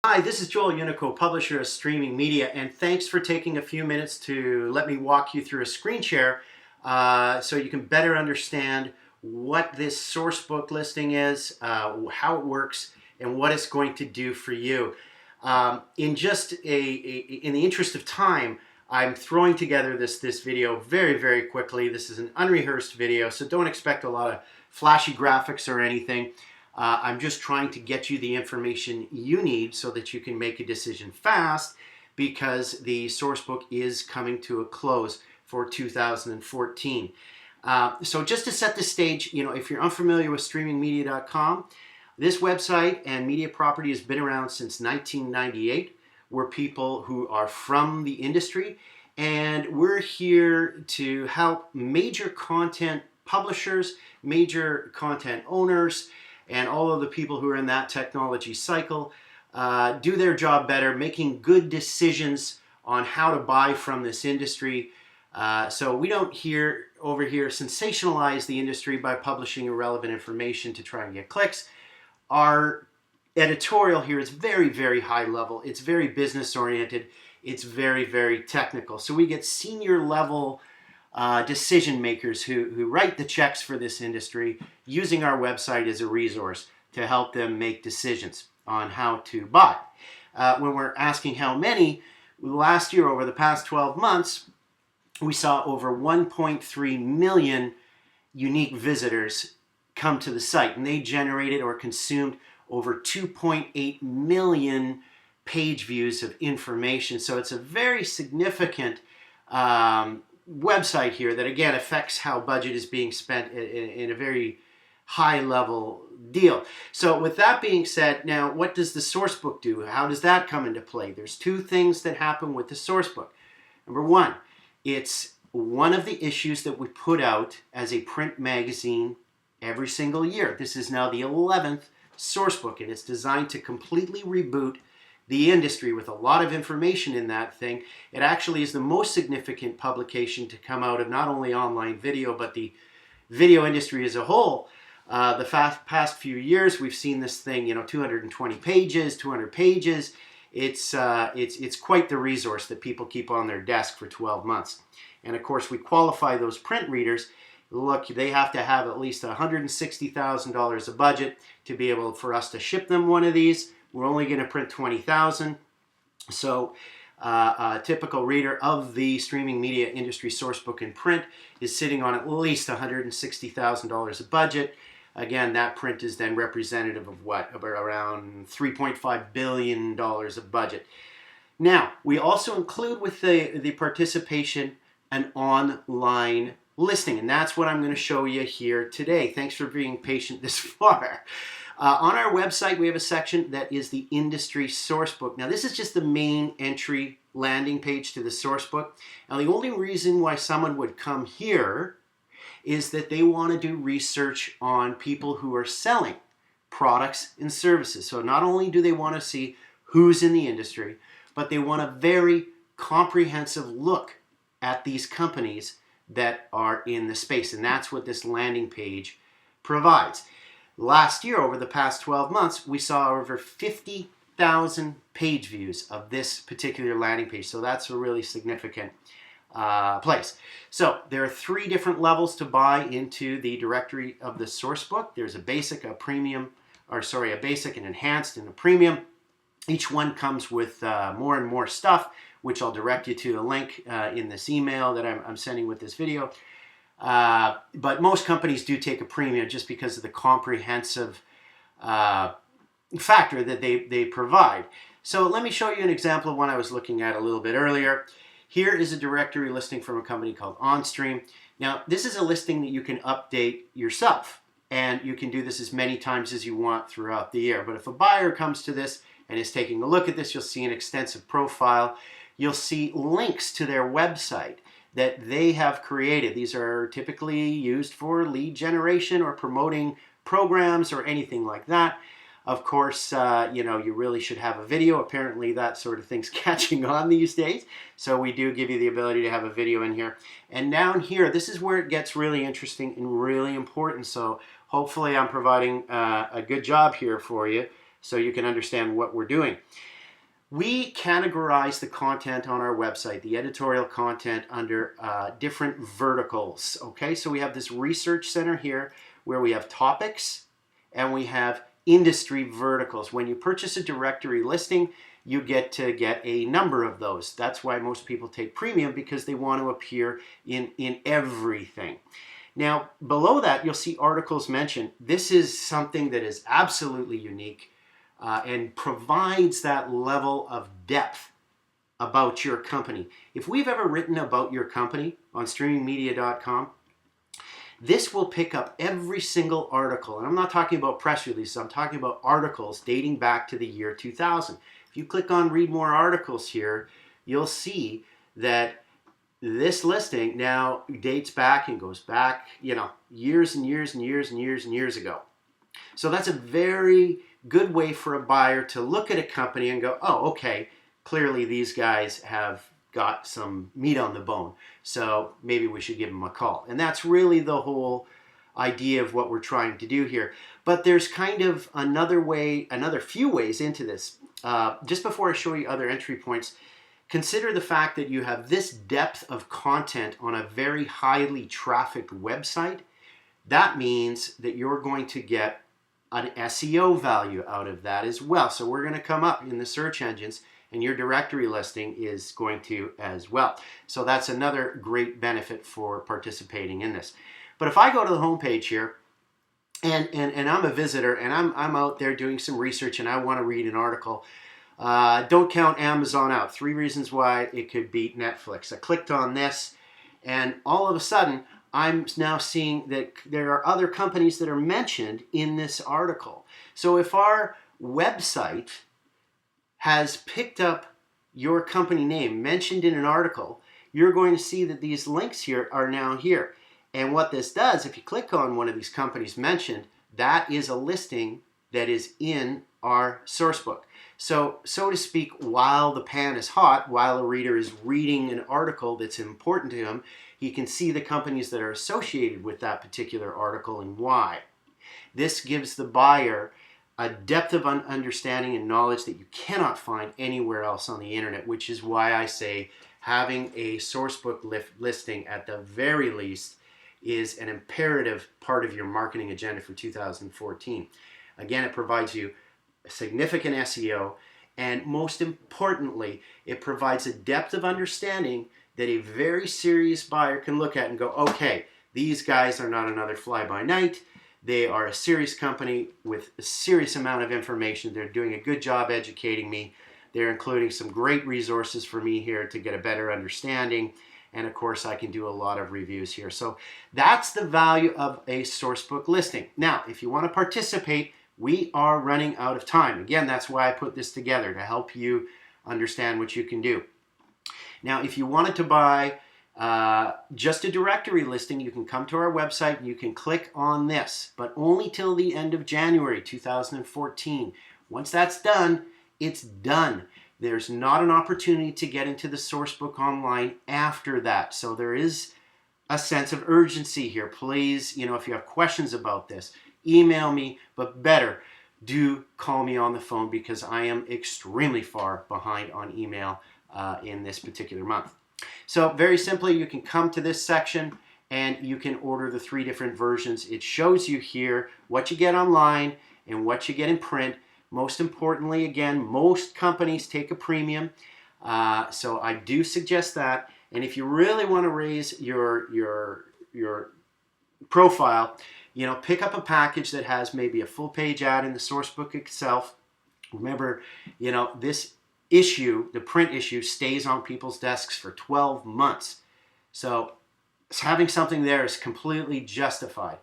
Hi, this is Joel Unickow, Publisher of Streaming Media, and thanks for taking a few minutes to let me walk you through a screen share so you can better understand what this Sourcebook listing is, how it works, and what it's going to do for you. In the interest of time, I'm throwing together this video very quickly. This is an unrehearsed video, so don't expect a lot of flashy graphics or anything. I'm just trying to get you the information you need so that you can make a decision fast, because the Sourcebook is coming to a close for 2014. So just to set the stage, if you're unfamiliar with streamingmedia.com, this website and media property has been around since 1998. We're people who are from the industry, and we're here to help major content publishers, major content owners, and all of the people who are in that technology cycle do their job better, making good decisions on how to buy from this industry. So we don't over here sensationalize the industry by publishing irrelevant information to try and get clicks. Our editorial here is very high level. It's very business oriented. It's very technical. So we get senior level decision makers who write the checks for this industry, using our website as a resource to help them make decisions on how to buy. When we're asking how many, last year, over the past 12 months, we saw over 1.3 million unique visitors come to the site, and they generated or consumed over 2.8 million page views of information. So it's a very significant website here that again affects how budget is being spent in a very high level deal. So with that being said, now what does the Sourcebook do? How does that come into play? There's two things that happen with the Sourcebook. Number one, it's one of the issues that we put out as a print magazine every single year. This is now the 11th Sourcebook, and it's designed to completely reboot the industry with a lot of information in that thing. It actually is the most significant publication to come out of not only online video, but the video industry as a whole. The past few years, we've seen this thing, 220 pages, 200 pages. It's quite the resource that people keep on their desk for 12 months. And of course, we qualify those print readers. Look, they have to have at least $160,000 of budget to be able for us to ship them one of these. We're only going to print 20,000. So a typical reader of the streaming media industry Sourcebook in print is sitting on at least $160,000 of budget. Again, that print is then representative of what? About around $3.5 billion of budget. Now, we also include with the participation an online listing, and that's what I'm going to show you here today. Thanks for being patient this far. On our website, we have a section that is the Industry Sourcebook. Now, this is just the main entry landing page to the Sourcebook. Now, the only reason why someone would come here is that they want to do research on people who are selling products and services. So not only do they want to see who's in the industry, but they want a very comprehensive look at these companies that are in the space. And that's what this landing page provides. Last year, over the past 12 months, we saw over 50,000 page views of this particular landing page. So that's a really significant place. So there are three different levels to buy into the directory of the Sourcebook. There's a basic, a premium, a basic, an enhanced, and a premium. Each one comes with more and more stuff, which I'll direct you to a link in this email that I'm sending with this video. But most companies do take a premium just because of the comprehensive factor that they provide. So let me show you an example of one I was looking at a little bit earlier. Here is a directory listing from a company called OnStream. Now, this is a listing that you can update yourself, and you can do this as many times as you want throughout the year. But if a buyer comes to this and is taking a look at this, you'll see an extensive profile. You'll see links to their website that they have created. These are typically used for lead generation or promoting programs or anything like that. Of course, you really should have a video. Apparently that sort of thing's catching on these days. So we do give you the ability to have a video in here. And down here, this is where it gets really interesting and really important. So hopefully I'm providing a good job here for you so you can understand what we're doing. We categorize the content on our website, the editorial content, under different verticals. Okay, so we have this research center here where we have topics and we have industry verticals. When you purchase a directory listing, you get to get a number of those. That's why most people take premium, because they want to appear in everything. Now, below that, you'll see articles mentioned. This is something that is absolutely unique and provides that level of depth about your company. If we've ever written about your company on streamingmedia.com, this will pick up every single article. And I'm not talking about press releases, I'm talking about articles dating back to the year 2000. If you click on read more articles here, you'll see that this listing now dates back and goes back, years and years and years and years and years ago. So that's a very good way for a buyer to look at a company and go, oh, okay, clearly these guys have got some meat on the bone, so maybe we should give them a call. And that's really the whole idea of what we're trying to do here. But there's kind of another few ways into this. Just before I show you other entry points, consider the fact that you have this depth of content on a very highly trafficked website. That means that you're going to get an SEO value out of that as well. So we're going to come up in the search engines, and your directory listing is going to as well. So that's another great benefit for participating in this. But if I go to the homepage here, and I'm a visitor, and I'm out there doing some research, and I want to read an article, don't count Amazon out. 3 reasons why it could beat Netflix. I clicked on this, and all of a sudden, I'm now seeing that there are other companies that are mentioned in this article. So if our website has picked up your company name mentioned in an article, you're going to see that these links here are now here. And what this does, if you click on one of these companies mentioned, that is a listing that is in our Sourcebook. So to speak, while the pan is hot, while a reader is reading an article that's important to him, he can see the companies that are associated with that particular article and why. This gives the buyer a depth of understanding and knowledge that you cannot find anywhere else on the internet, which is why I say having a Sourcebook listing at the very least is an imperative part of your marketing agenda for 2014. Again, it provides you a significant SEO, and most importantly, it provides a depth of understanding that a very serious buyer can look at and go, okay, these guys are not another fly-by-night. They are a serious company with a serious amount of information. They're doing a good job educating me. They're including some great resources for me here to get a better understanding. And of course, I can do a lot of reviews here. So that's the value of a Sourcebook listing. Now, if you want to participate, we are running out of time. Again, that's why I put this together, to help you understand what you can do. Now, if you wanted to buy just a directory listing, you can come to our website and you can click on this, but only till the end of January 2014. Once that's done, it's done. There's not an opportunity to get into the Sourcebook online after that. So there is a sense of urgency here. Please, if you have questions about this, email me, but better, do call me on the phone, because I am extremely far behind on email in this particular month. So very simply, you can come to this section and you can order the 3 different versions. It shows you here what you get online and what you get in print. Most importantly, again, most companies take a premium, so I do suggest that. And if you really want to raise your profile, pick up a package that has maybe a full-page ad in the Sourcebook itself. Remember, this issue, the print issue, stays on people's desks for 12 months. So having something there is completely justified.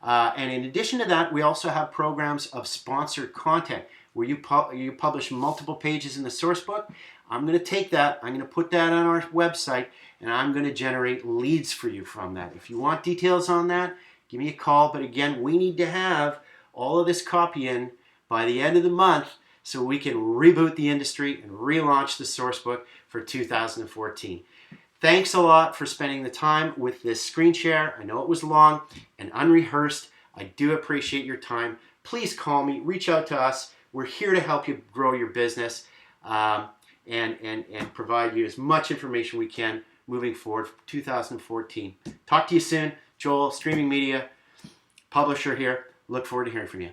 And in addition to that, we also have programs of sponsored content where you publish multiple pages in the Sourcebook. I'm going to take that, I'm going to put that on our website, and I'm going to generate leads for you from that. If you want details on that, give me a call. But again, we need to have all of this copy in by the end of the month so we can reboot the industry and relaunch the Sourcebook for 2014. Thanks a lot for spending the time with this screen share. I know it was long and unrehearsed. I do appreciate your time. Please call me, reach out to us. We're here to help you grow your business. and provide you as much information we can moving forward for 2014. Talk to you soon. Joel, Streaming Media Publisher here. Look forward to hearing from you.